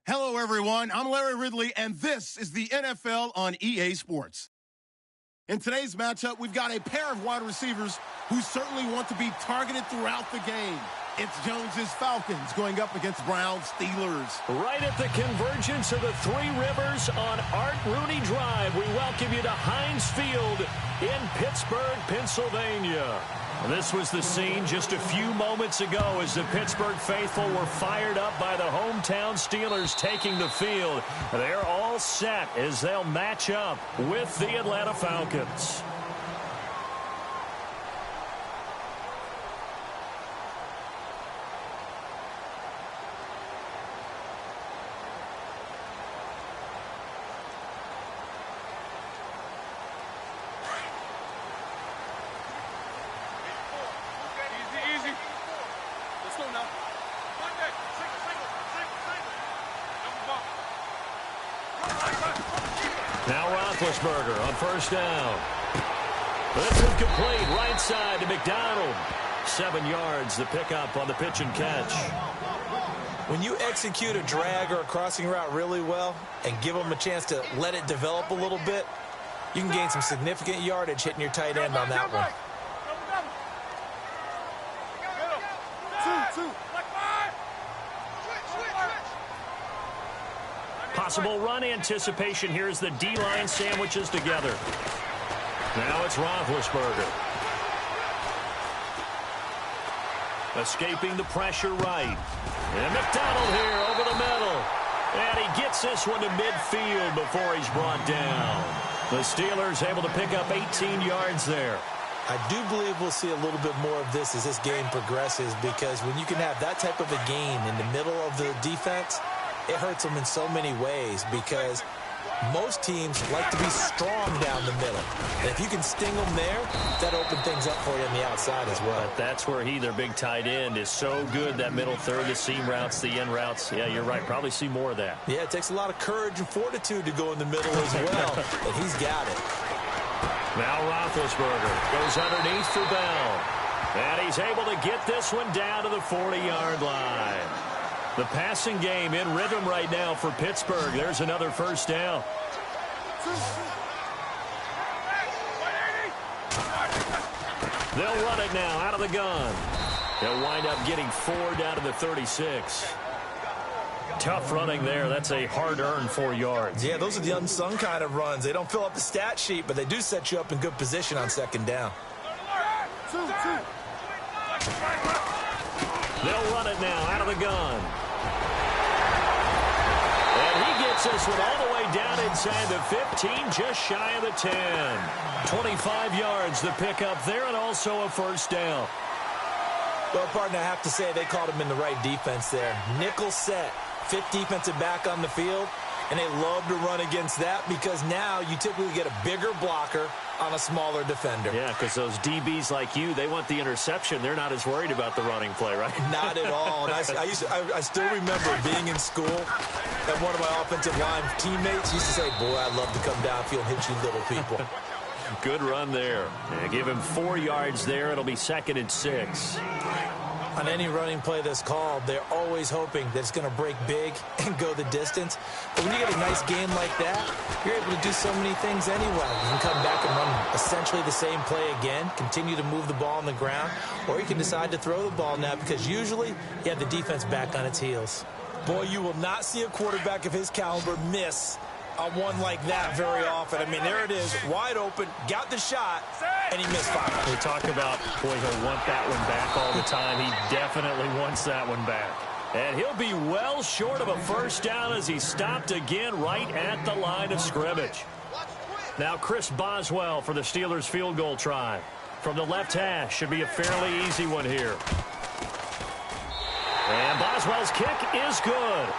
Hello, everyone. I'm Larry Ridley, and this is the NFL on EA Sports. In today's matchup, we've got a pair of wide receivers who certainly want to be targeted throughout the game. It's Jones's Falcons going up against Brown's Steelers. Right at the convergence of the Three Rivers on Art Rooney Drive, we welcome you to Heinz Field in Pittsburgh, Pennsylvania. This was the scene just a few moments ago as the Pittsburgh faithful were fired up by the hometown Steelers taking the field. They're all set as they'll match up with the Atlanta Falcons. Now Roethlisberger on first down. This one complete right side to McDonald. 7 yards, the pickup on the pitch and catch. When you execute a drag or a crossing route really well and give them a chance to let it develop a little bit, you can gain some significant yardage hitting your tight end on that one. Possible run anticipation here as the D-line sandwiches together. Now it's Roethlisberger. Escaping the pressure right. And McDonald here over the middle. And he gets this one to midfield before he's brought down. The Steelers able to pick up 18 yards there. I do believe we'll see a little bit more of this as this game progresses, because when you can have that type of a gain in the middle of the defense, it hurts them in so many ways, because most teams like to be strong down the middle. And if you can sting them there, that opens things up for you on the outside as well. But that's where their big tight end, is so good, that middle third, the seam routes, the in routes. Yeah, you're right. Probably see more of that. Yeah, it takes a lot of courage and fortitude to go in the middle as well, and he's got it. Now Roethlisberger goes underneath for Bell. And he's able to get this one down to the 40-yard line. The passing game in rhythm right now for Pittsburgh. There's another first down. They'll run it now out of the gun. They'll wind up getting 4 down to the 36. Tough running there. That's a hard-earned 4 yards. Yeah, those are the unsung kind of runs. They don't fill up the stat sheet, but they do set you up in good position on second down. They'll run it now out of the gun. And he gets this one all the way down inside the 15, just shy of the 10. 25 yards, the pickup there, and also a first down. Well, partner, I have to say they called him in the right defense there. Nickel set, 5th defensive back on the field, and they love to run against that, because now you typically get a bigger blocker on a smaller defender. Yeah, because those DBs like you, they want the interception. They're not as worried about the running play, right? Not at all. And I still remember being in school, and one of my offensive line teammates used to say, boy, I'd love to come downfield and hit you little people. Good run there. Yeah, give him 4 yards there. It'll be 2nd and 6. On any running play that's called, they're always hoping that it's going to break big and go the distance. But when you get a nice game like that, you're able to do so many things anyway. You can come back and run essentially the same play again, continue to move the ball on the ground, or you can decide to throw the ball now, because usually you have the defense back on its heels. Boy, you will not see a quarterback of his caliber miss on one like that very often. I mean, there it is, wide open, got the shot, and he missed 5. We talk about, boy, he'll want that one back all the time. He definitely wants that one back. And he'll be well short of a first down as he stopped again right at the line of scrimmage. Now Chris Boswell for the Steelers field goal try. From the left hash, should be a fairly easy one here. And Boswell's kick is good.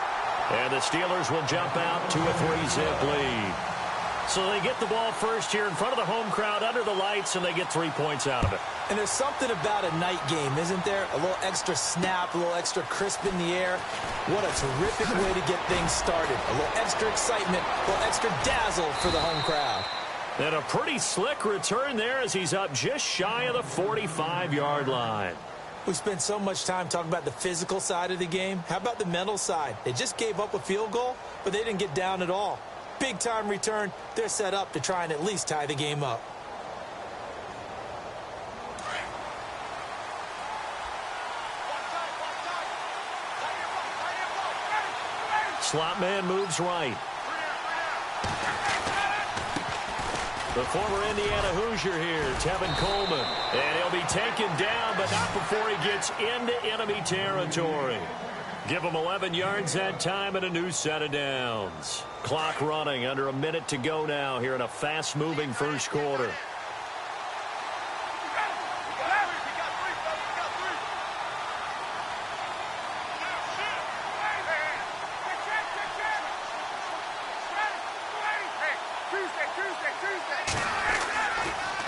And the Steelers will jump out to a 3-zip lead. So they get the ball first here in front of the home crowd under the lights, and they get 3 points out of it. And there's something about a night game, isn't there? A little extra snap, a little extra crisp in the air. What a terrific way to get things started. A little extra excitement, a little extra dazzle for the home crowd. And a pretty slick return there as he's up just shy of the 45-yard line. We spent so much time talking about the physical side of the game. How about the mental side? They just gave up a field goal, but they didn't get down at all. Big-time return. They're set up to try and at least tie the game up. Slot man moves right. The former Indiana Hoosier here, Tevin Coleman. And he'll be taken down, but not before he gets into enemy territory. Give him 11 yards that time and a new set of downs. Clock running, under a minute to go now here in a fast-moving first quarter.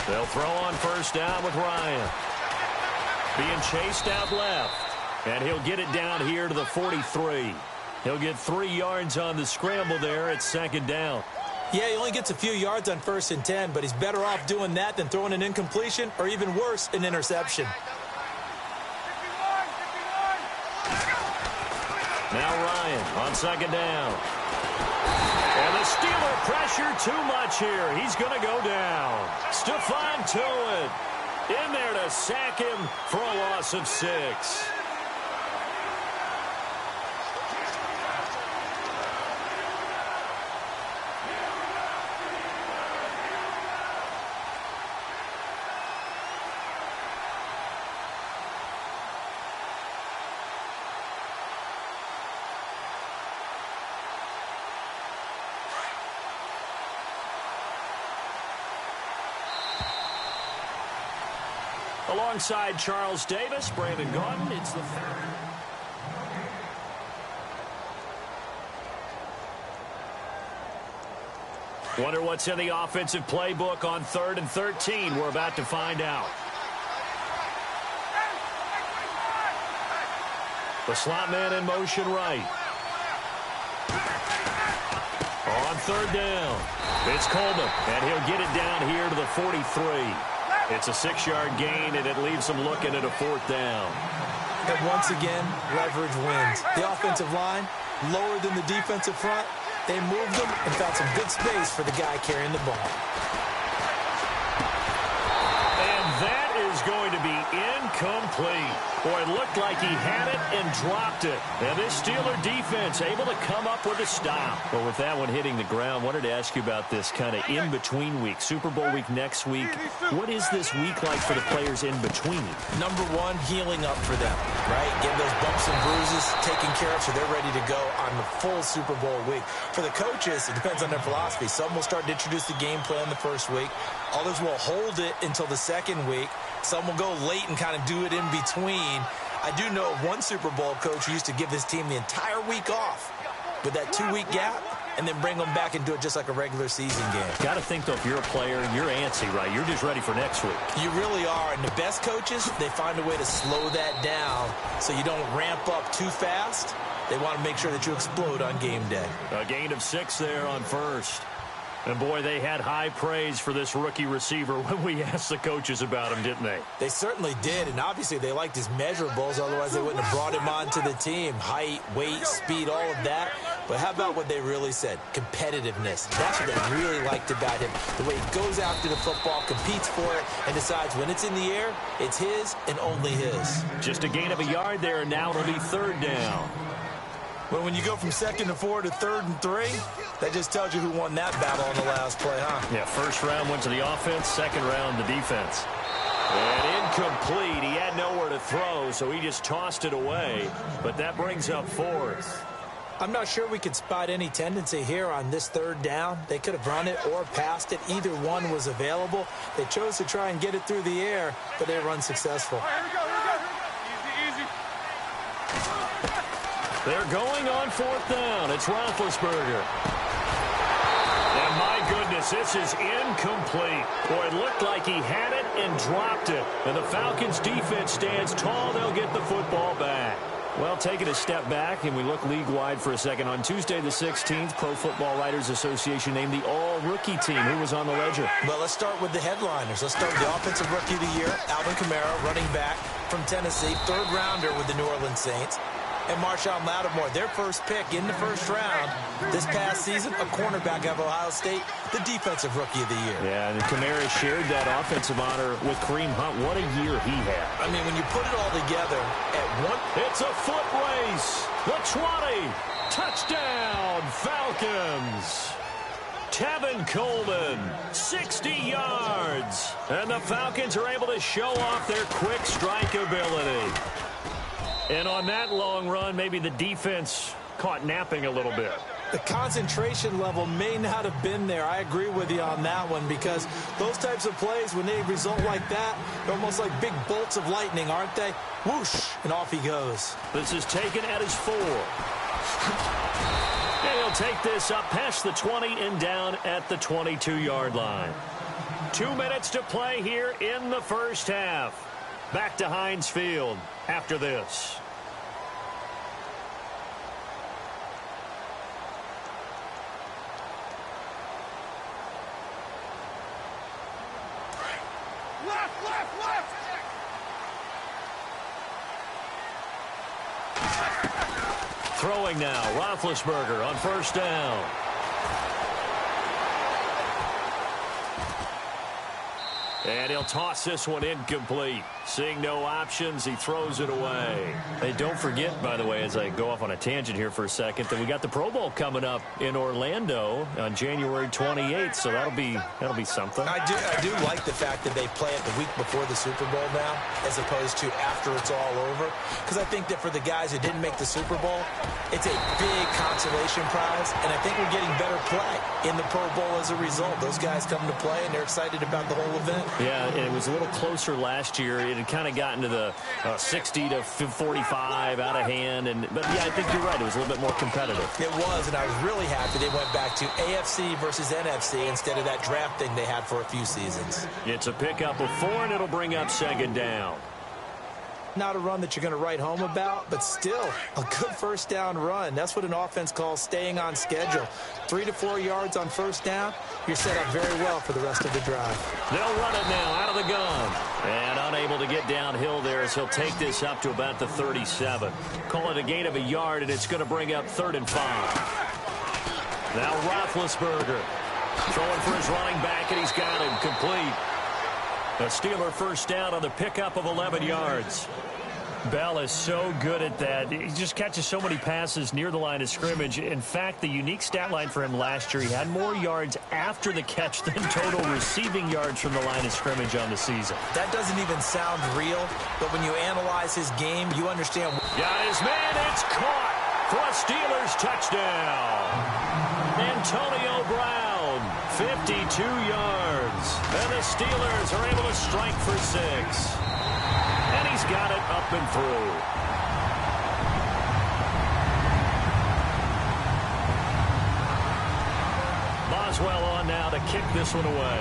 They'll throw on first down with Ryan. Being chased out left. And he'll get it down here to the 43. He'll get 3 yards on the scramble there at second down. Yeah, he only gets a few yards on 1st and 10, but he's better off doing that than throwing an incompletion or even worse, an interception. Now Ryan on second down. And the Steeler pressure too much here. He's going to go down. Stephon Tuitt in there to sack him for a loss of 6. Alongside Charles Davis, Brandon Gordon, it's the third. Wonder what's in the offensive playbook on 3rd and 13. We're about to find out. The slot man in motion right. On 3rd down, it's Coleman, and he'll get it down here to the 43. It's a 6-yard gain, and it leaves them looking at a 4th down. And once again, leverage wins. The offensive line, lower than the defensive front. They moved them and found some good space for the guy carrying the ball. And that is going to be incomplete. Boy, it looked like he had it and dropped it. And this Steeler defense able to come up with a stop. But with that one hitting the ground, wanted to ask you about this kind of in-between week. Super Bowl week next week. What is this week like for the players in between? Number one, healing up for them, right? Getting those bumps and bruises taken care of so they're ready to go on the full Super Bowl week. For the coaches, it depends on their philosophy. Some will start to introduce the game plan the first week. Others will hold it until the second week. Some will go late and kind of do it in between. I do know one Super Bowl coach who used to give his team the entire week off with that 2-week gap and then bring them back and do it just like a regular season game. Got to think, though, if you're a player, you're antsy, right? You're just ready for next week. You really are. And the best coaches, they find a way to slow that down so you don't ramp up too fast. They want to make sure that you explode on game day. A gain of 6 there on first. And, boy, they had high praise for this rookie receiver when we asked the coaches about him, didn't they? They certainly did, and obviously they liked his measurables. Otherwise, they wouldn't have brought him onto the team. Height, weight, speed, all of that. But how about what they really said? Competitiveness. That's what they really liked about him. The way he goes after the football, competes for it, and decides when it's in the air, it's his and only his. Just a gain of a yard there, and now it'll be 3rd down. Well, when you go from 2nd and 4 to 3rd and 3, that just tells you who won that battle on the last play, huh? Yeah, first round went to the offense, second round the defense. And incomplete. He had nowhere to throw, so he just tossed it away. But that brings up 4th. I'm not sure we could spot any tendency here on this 3rd down. They could have run it or passed it. Either one was available. They chose to try and get it through the air, but they were unsuccessful. Here we go. Easy, easy. They're going on 4th down. It's Roethlisberger. And my goodness, this is incomplete. Boy, it looked like he had it and dropped it. And the Falcons' defense stands tall. They'll get the football back. Well, taking a step back, and we look league-wide for a second. On Tuesday the 16th, Pro Football Writers Association named the all-rookie team. Who was on the ledger? Well, let's start with the headliners. Let's start with the Offensive Rookie of the Year, Alvin Kamara, running back. from Tennessee, third-rounder with the New Orleans Saints. And Marshawn Lattimore, their first pick in the first round this past season, a cornerback out of Ohio State, the defensive rookie of the year. Yeah, and Kamara shared that offensive honor with Kareem Hunt. What a year he had. I mean, when you put it all together at one... It's a foot race. The 20. Touchdown, Falcons. Tevin Coleman, 60 yards. And the Falcons are able to show off their quick strike ability. And on that long run, maybe the defense caught napping a little bit. The concentration level may not have been there. I agree with you on that one, because those types of plays, when they result like that, they're almost like big bolts of lightning, aren't they? Whoosh, and off he goes. This is taken at his 4. And he'll take this up past the 20 and down at the 22-yard line. 2 minutes to play here in the first half. Back to Heinz Field after this. Left. Throwing now, Roethlisberger on first down. And he'll toss this one incomplete. Seeing no options, he throws it away. Hey, don't forget, by the way, as I go off on a tangent here for a second, that we got the Pro Bowl coming up in Orlando on January 28th, so that'll be something. I do like the fact that they play it the week before the Super Bowl now, as opposed to after it's all over. Because I think that for the guys who didn't make the Super Bowl, it's a big consolation prize, and I think we're getting better play in the Pro Bowl as a result. Those guys come to play, and they're excited about the whole event. Yeah, and it was a little closer last year. It had kind of gotten to the 60 to 45 out of hand. But, yeah, I think you're right. It was a little bit more competitive. It was, and I was really happy they went back to AFC versus NFC instead of that draft thing they had for a few seasons. It's a pickup of 4, and it'll bring up second down. Not a run that you're going to write home about, but still a good first down run. That's what an offense calls staying on schedule. 3 to 4 yards on first down, you're set up very well for the rest of the drive. They'll run it now out of the gun. And unable to get downhill there as he'll take this up to about the 37. Call it a gain of a yard, and it's going to bring up 3rd and 5. Now Roethlisberger throwing for his running back, and he's got him complete. A Steeler first down on the pickup of 11 yards. Bell is so good at that. He just catches so many passes near the line of scrimmage. In fact, the unique stat line for him last year, he had more yards after the catch than total receiving yards from the line of scrimmage on the season. That doesn't even sound real, but when you analyze his game, you understand. Got his man, it's caught for a Steelers touchdown. Antonio Brown, 52 yards. And the Steelers are able to strike for 6. And he's got it up and through. Boswell on now to kick this one away.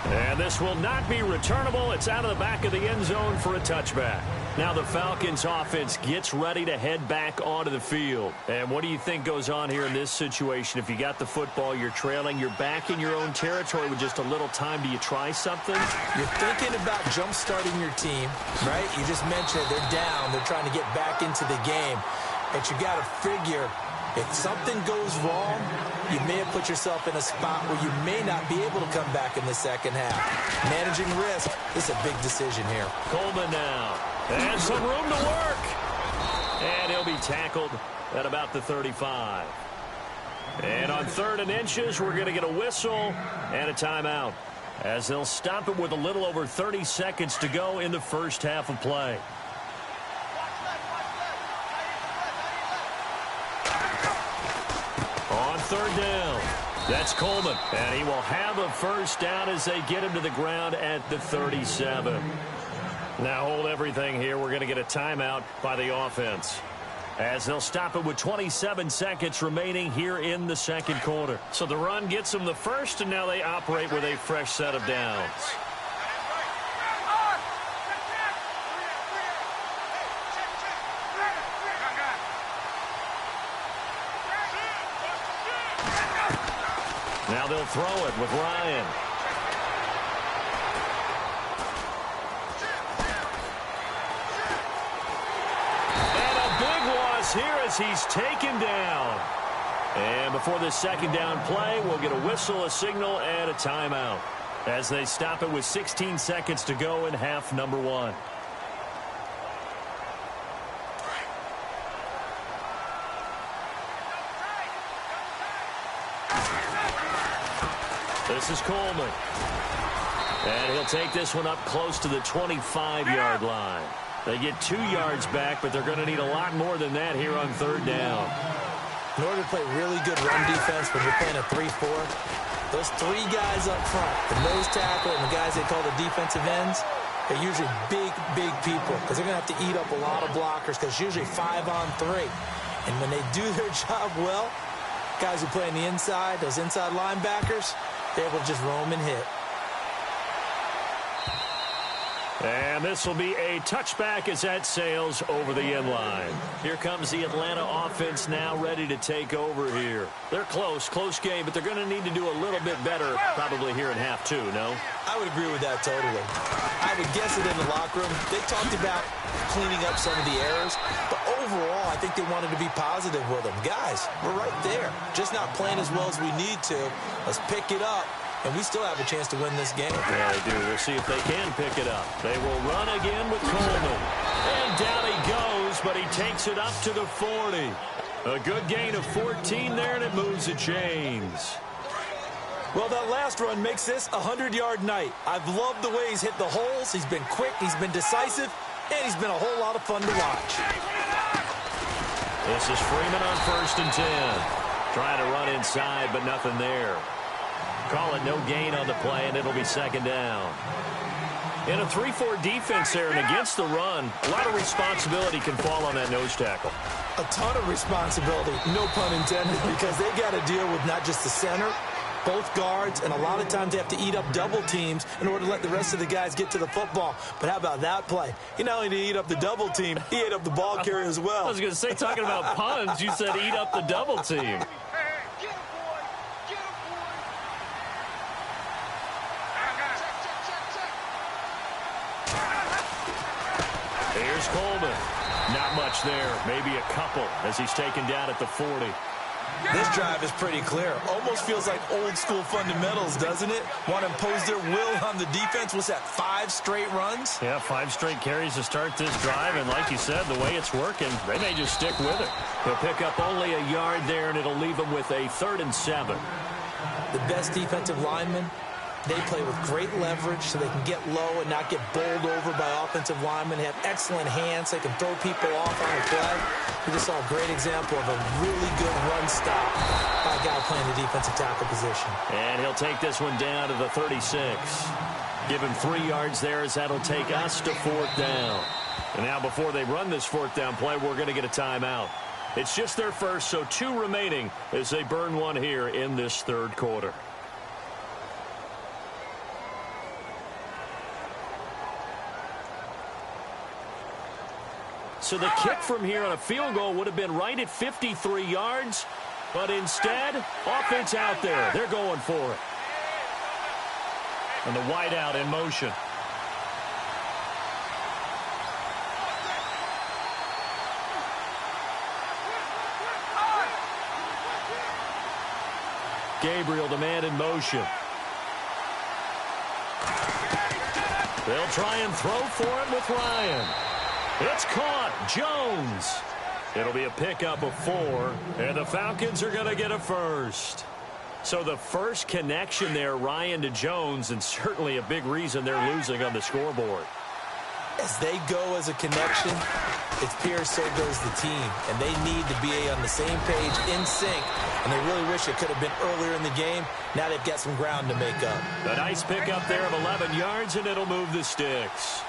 And this will not be returnable. It's out of the back of the end zone for a touchback. Now the Falcons offense gets ready to head back onto the field. And what do you think goes on here in this situation? If you got the football, you're trailing, you're back in your own territory with just a little time. Do you try something? You're thinking about jump-starting your team, right? You just mentioned they're down. They're trying to get back into the game. But you got to figure, if something goes wrong, you may have put yourself in a spot where you may not be able to come back in the second half. Managing risk is a big decision here. Coleman now. And some room to work. And he'll be tackled at about the 35. And on 3rd and inches, we're going to get a whistle and a timeout, as they'll stop it with a little over 30 seconds to go in the first half of play. On 3rd down, that's Coleman. And he will have a first down as they get him to the ground at the 37. Now hold everything here. We're going to get a timeout by the offense, as they'll stop it with 27 seconds remaining here in the second quarter. So the run gets them the first, and now they operate with a fresh set of downs. Now they'll throw it with Ryan. as he's taken down. And before this second down play, we'll get a whistle, a signal, and a timeout as they stop it with 16 seconds to go in half number 1. This is Coleman. And he'll take this one up close to the 25-yard line. They get 2 yards back, but they're going to need a lot more than that here on third down. In order to play really good run defense when you're playing a 3-4, those 3 guys up front, the nose tackle and the guys they call the defensive ends, they're usually big, big people because they're going to have to eat up a lot of blockers because it's usually 5-on-3. And when they do their job well, guys who play on the inside, those inside linebackers, they're able to just roam and hit. And this will be a touchback as that sails over the end line. Here comes the Atlanta offense now ready to take over here. They're close game, but they're going to need to do a little bit better probably here in half 2, no? I would agree with that totally. I would guess it in the locker room. They talked about cleaning up some of the errors, but overall, I think they wanted to be positive with them. Guys, we're right there. Just not playing as well as we need to. Let's pick it up. And we still have a chance to win this game. Yeah, they do. We'll see if they can pick it up. They will run again with Coleman. And down he goes, but he takes it up to the 40. A good gain of 14 there, and it moves the chains. Well, that last run makes this a 100-yard night. I've loved the way he's hit the holes. He's been quick, he's been decisive, and he's been a whole lot of fun to watch. This is Freeman on 1st and 10. Trying to run inside, but nothing there. Call it no gain on the play, and it'll be second down. In a 3-4 defense there, and against the run, a lot of responsibility can fall on that nose tackle. A ton of responsibility, no pun intended, because they got to deal with not just the center, both guards, and a lot of times they have to eat up double teams in order to let the rest of the guys get to the football. But how about that play? He not only did he eat up the double team, he ate up the ball carrier as well. I was going to say, talking about puns, you said eat up the double team. Here's Coleman. Not much there. Maybe a couple as he's taken down at the 40. This drive is pretty clear. Almost feels like old school fundamentals, doesn't it? Want to impose their will on the defense. What's that, 5 straight runs? Yeah, 5 straight carries to start this drive. And like you said, the way it's working, they may just stick with it. He'll pick up only a yard there, and it'll leave him with a 3rd and 7. The best defensive linemen, they play with great leverage so they can get low and not get bowled over by offensive linemen. They have excellent hands. They can throw people off on the play. We just saw a great example of a really good run stop by a guy playing the defensive tackle position. And he'll take this one down to the 36. Give him 3 yards there as that'll take us to 4th down. And now before they run this 4th down play, we're going to get a timeout. It's just their first, so 2 remaining as they burn one here in this 3rd quarter. So the kick from here on a field goal would have been right at 53 yards. But instead, offense out there. They're going for it. And the wideout in motion. Gabriel, the man in motion. They'll try and throw for it with Ryan. It's caught. Jones. It'll be a pickup of 4, and the Falcons are going to get a first. So the first connection there, Ryan to Jones, and certainly a big reason they're losing on the scoreboard. As they go as a connection, it's Pierce, so goes the team. And they need to be on the same page, in sync. And they really wish it could have been earlier in the game. Now they've got some ground to make up. A nice pickup there of 11 yards, and it'll move the sticks.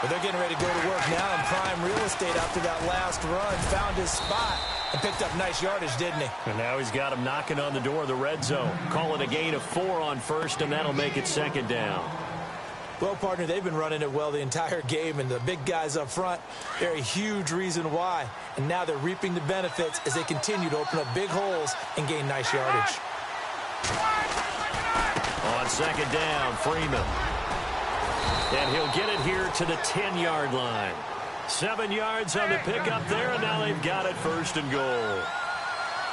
But they're getting ready to go to work now in prime real estate after that last run. Found his spot and picked up nice yardage, didn't he? And now he's got him knocking on the door of the red zone. Call it a gain of 4 on first, and that'll make it second down. Well, partner, they've been running it well the entire game, and the big guys up front, they're a huge reason why. And now they're reaping the benefits as they continue to open up big holes and gain nice yardage. On second down, Freeman. And he'll get it here to the 10-yard line. 7 yards on the pickup there, and now they've got it 1st and goal.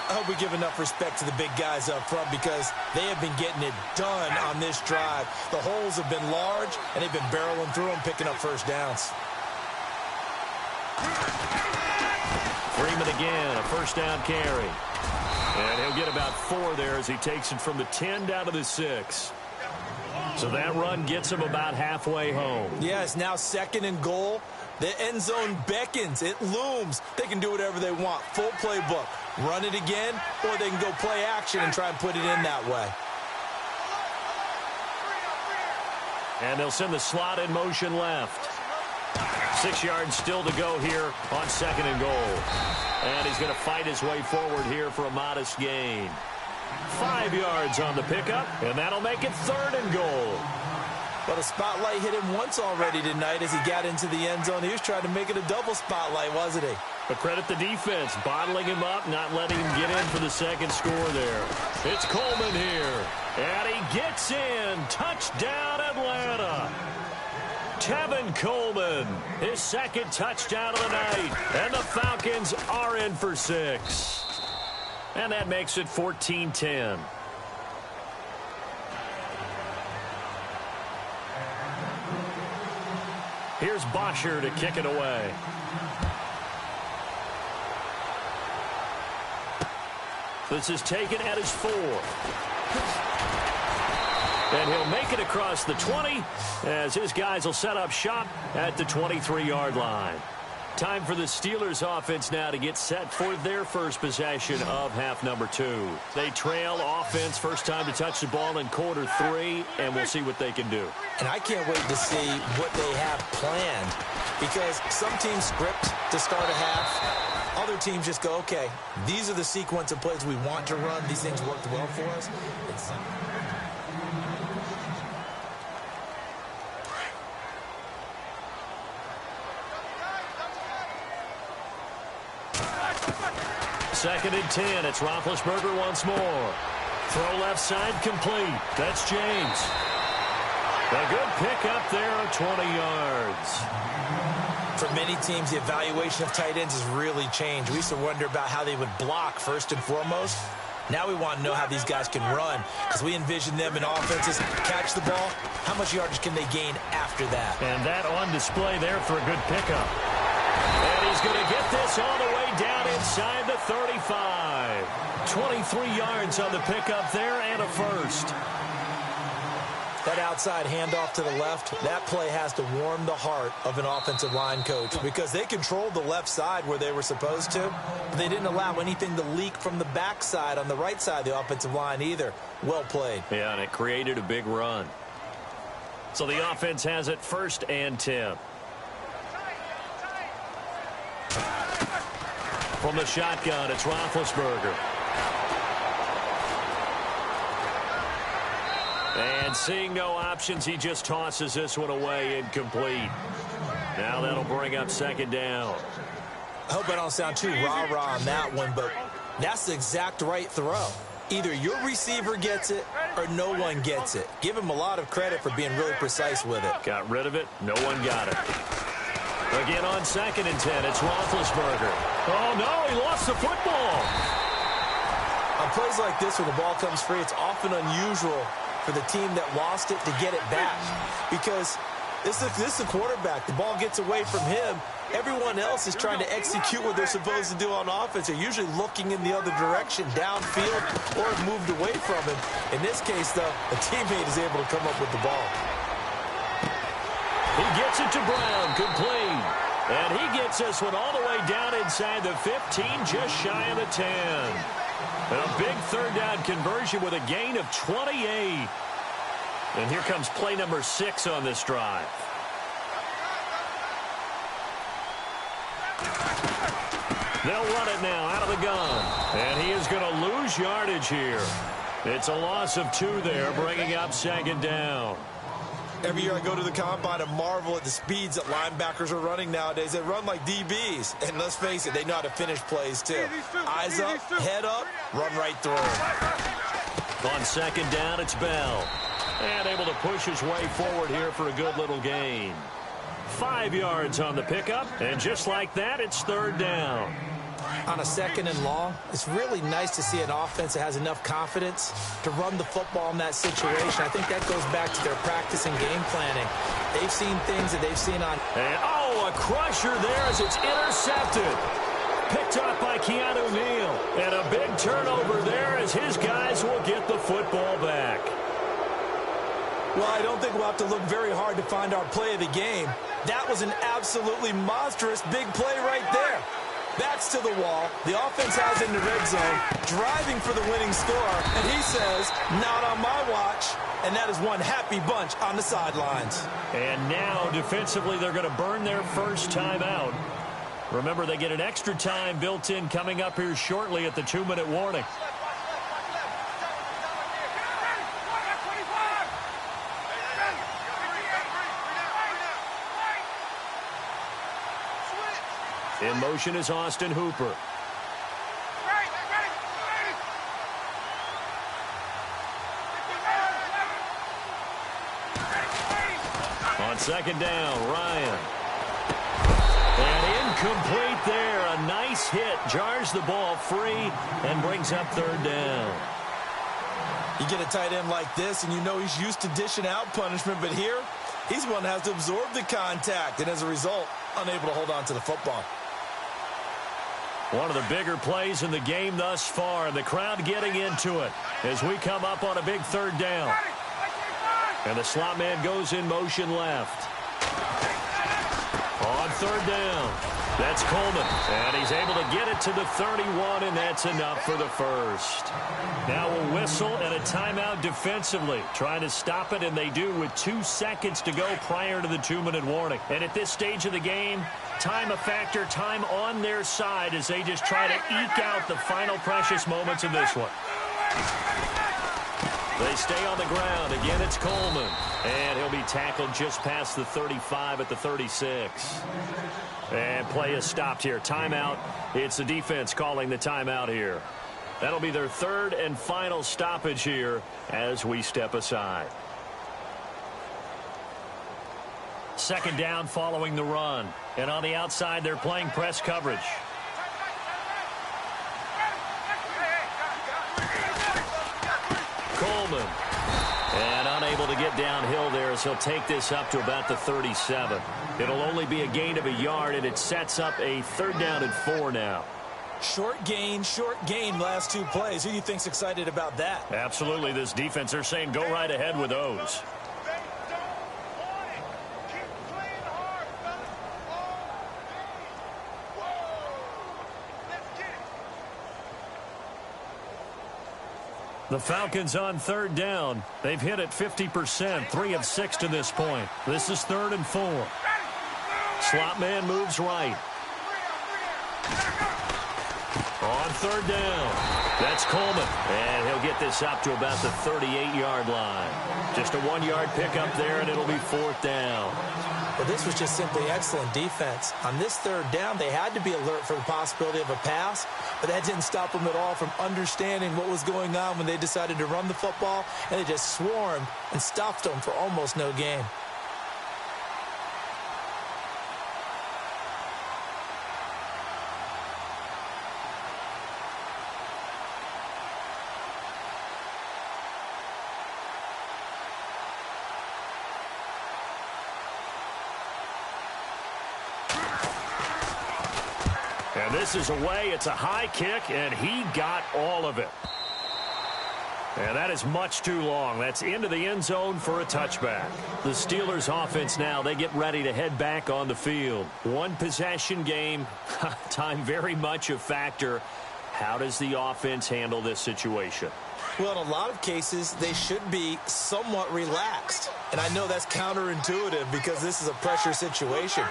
I hope we give enough respect to the big guys up front because they have been getting it done on this drive. The holes have been large, and they've been barreling through them, picking up first downs. Freeman again, a 1st down carry. And he'll get about 4 there as he takes it from the 10 down to the 6. So that run gets him about halfway home. Yeah, it's now 2nd and goal. The end zone beckons. It looms. They can do whatever they want. Full playbook. Run it again, or they can go play action and try and put it in that way. And they'll send the slot in motion left. 6 yards still to go here on 2nd and goal. And he's going to fight his way forward here for a modest gain. 5 yards on the pickup, and that'll make it 3rd and goal. Well, the spotlight hit him once already tonight as he got into the end zone. He was trying to make it a double spotlight, wasn't he? But credit the defense, bottling him up, not letting him get in for the 2nd score there. It's Coleman here, and he gets in. Touchdown, Atlanta. Tevin Coleman, his 2nd touchdown of the night, and the Falcons are in for 6. And that makes it 14-10. Here's Bosher to kick it away. This is taken at his 4. And he'll make it across the 20 as his guys will set up shop at the 23-yard line. Time for the Steelers offense now to get set for their first possession of half number 2. They trail offense, first time to touch the ball in quarter 3, and we'll see what they can do. And I can't wait to see what they have planned because some teams script to start a half. Other teams just go, okay, these are the sequence of plays we want to run. These things worked well for us. Second and 10. It's Roethlisberger once more. Throw left side complete. That's James. A good pickup there of 20 yards. For many teams, the evaluation of tight ends has really changed. We used to wonder about how they would block first and foremost. Now we want to know how these guys can run because we envision them in offenses catch the ball. How much yardage can they gain after that? And that on display there for a good pickup. And he's going to get this all the way down inside the 35. 23 yards on the pickup there and a 1st. That outside handoff to the left, that play has to warm the heart of an offensive line coach because they controlled the left side where they were supposed to, but they didn't allow anything to leak from the backside on the right side of the offensive line either. Well played. Yeah, and it created a big run. So the offense has it 1st and 10. From the shotgun, it's Roethlisberger. And seeing no options, he just tosses this one away incomplete. Now that'll bring up 2nd down. I hope I don't sound too rah-rah on that one, but that's the exact right throw. Either your receiver gets it or no one gets it. Give him a lot of credit for being really precise with it. Got rid of it. No one got it. Again on 2nd and 10, it's Roethlisberger. Oh, no, he lost the football. On plays like this where the ball comes free, it's often unusual for the team that lost it to get it back because this is the quarterback. The ball gets away from him. Everyone else is trying to execute what they're supposed to do on offense. They're usually looking in the other direction, downfield, or have moved away from him. In this case, though, a teammate is able to come up with the ball. He gets it to Brown, complete. And he gets this one all the way down inside the 15, just shy of the 10. A big 3rd down conversion with a gain of 28. And here comes play number 6 on this drive. They'll run it now out of the gun. And he is going to lose yardage here. It's a loss of 2 there, bringing up 2nd down. Every year I go to the combine and marvel at the speeds that linebackers are running nowadays. They run like DBs. And let's face it, they know how to finish plays too. Eyes up, head up, run right through them. On 2nd down, it's Bell. And able to push his way forward here for a good little gain. 5 yards on the pickup, and just like that, it's third down. On a second and long, it's really nice to see an offense that has enough confidence to run the football in that situation. I think that goes back to their practice and game planning. They've seen things that they've seen on... And, a crusher there as it's intercepted. Picked up by Keanu Neal. And a big turnover there as his guys will get the football back. Well, I don't think we'll have to look very hard to find our play of the game. That was an absolutely monstrous big play right there. Backs to the wall. The offense has in the red zone, driving for the winning score. And he says, not on my watch. And that is one happy bunch on the sidelines. And now, defensively, they're going to burn their first timeout. Remember, they get an extra time built in coming up here shortly at the 2-minute warning. In motion is Austin Hooper. On second down, Ryan. And incomplete there. A nice hit. Jars the ball free and brings up third down. You get a tight end like this, and you know he's used to dishing out punishment, but here, he's one that has to absorb the contact, and as a result, unable to hold on to the football. One of the bigger plays in the game thus far, and the crowd getting into it as we come up on a big third down. And the slot man goes in motion left. On third down, that's Coleman. And he's able to get it to the 31, and that's enough for the first. Now a whistle and a timeout defensively. Trying to stop it, and they do with 2 seconds to go prior to the 2-minute warning. And at this stage of the game, time a factor, time on their side as they just try to eke out the final precious moments of this one. They stay on the ground. Again, it's Coleman. And he'll be tackled just past the 35 at the 36. And play is stopped here. Timeout. It's the defense calling the timeout here. That'll be their third and final stoppage here as we step aside. Second down following the run. And on the outside, they're playing press coverage. Coleman. And unable to get downhill there as he'll take this up to about the 37. It'll only be a gain of a yard, and it sets up a third down and 4 now. Short gain, last 2 plays. Who do you think's excited about that? Absolutely. This defense, they're saying go right ahead with those. The Falcons on third down. They've hit it 50%, 3 of 6 to this point. This is 3rd and 4. Slot man moves right. On third down, that's Coleman. And he'll get this up to about the 38-yard line. Just a 1-yard pickup there, and it'll be 4th down. Well, this was just simply excellent defense. On this third down, they had to be alert for the possibility of a pass, but that didn't stop them at all from understanding what was going on when they decided to run the football, and they just swarmed and stopped them for almost no gain. And this is away. It's a high kick, and he got all of it. And that is much too long. That's into the end zone for a touchback. The Steelers offense now, they get ready to head back on the field. 1 possession game. Time very much a factor. How does the offense handle this situation? Well, in a lot of cases, they should be somewhat relaxed. And I know that's counterintuitive because this is a pressure situation.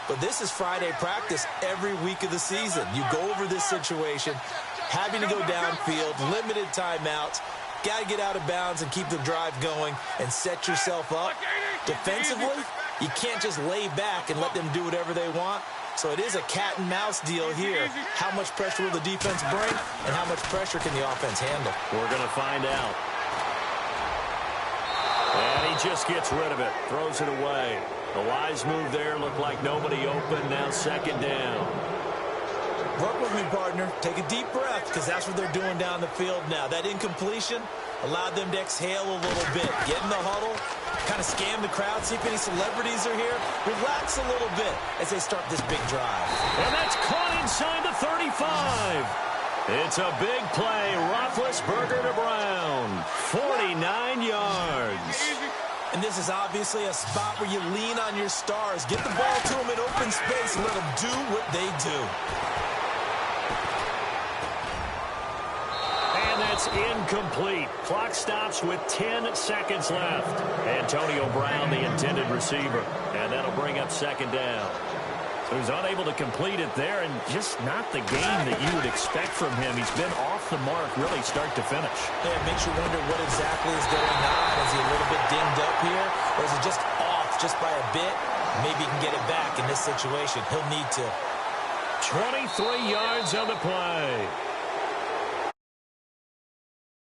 But this is Friday practice every week of the season. You go over this situation, having to go downfield, limited timeouts, got to get out of bounds and keep the drive going and set yourself up. Defensively, you can't just lay back and let them do whatever they want. So it is a cat and mouse deal here. How much pressure will the defense bring, and how much pressure can the offense handle? We're going to find out. And he just gets rid of it, throws it away. A wise move there. Looked like nobody open. Now second down. Work with me, partner. Take a deep breath, because that's what they're doing down the field now. That incompletion allowed them to exhale a little bit. Get in the huddle, kind of scan the crowd, see if any celebrities are here. Relax a little bit as they start this big drive. And that's caught inside the 35. It's a big play. Roethlisberger to Brown. 49 yards. And this is obviously a spot where you lean on your stars. Get the ball to them in open space and let them do what they do. And that's incomplete. Clock stops with 10 seconds left. Antonio Brown, the intended receiver. And that'll bring up second down. So he's unable to complete it there, and just not the game that you would expect from him. He's been off the mark really start to finish. Yeah, it makes you wonder what exactly is going on. Is he a little bit dinged up here, or is it just off just by a bit? Maybe he can get it back in this situation. He'll need to. 23 yards on the play.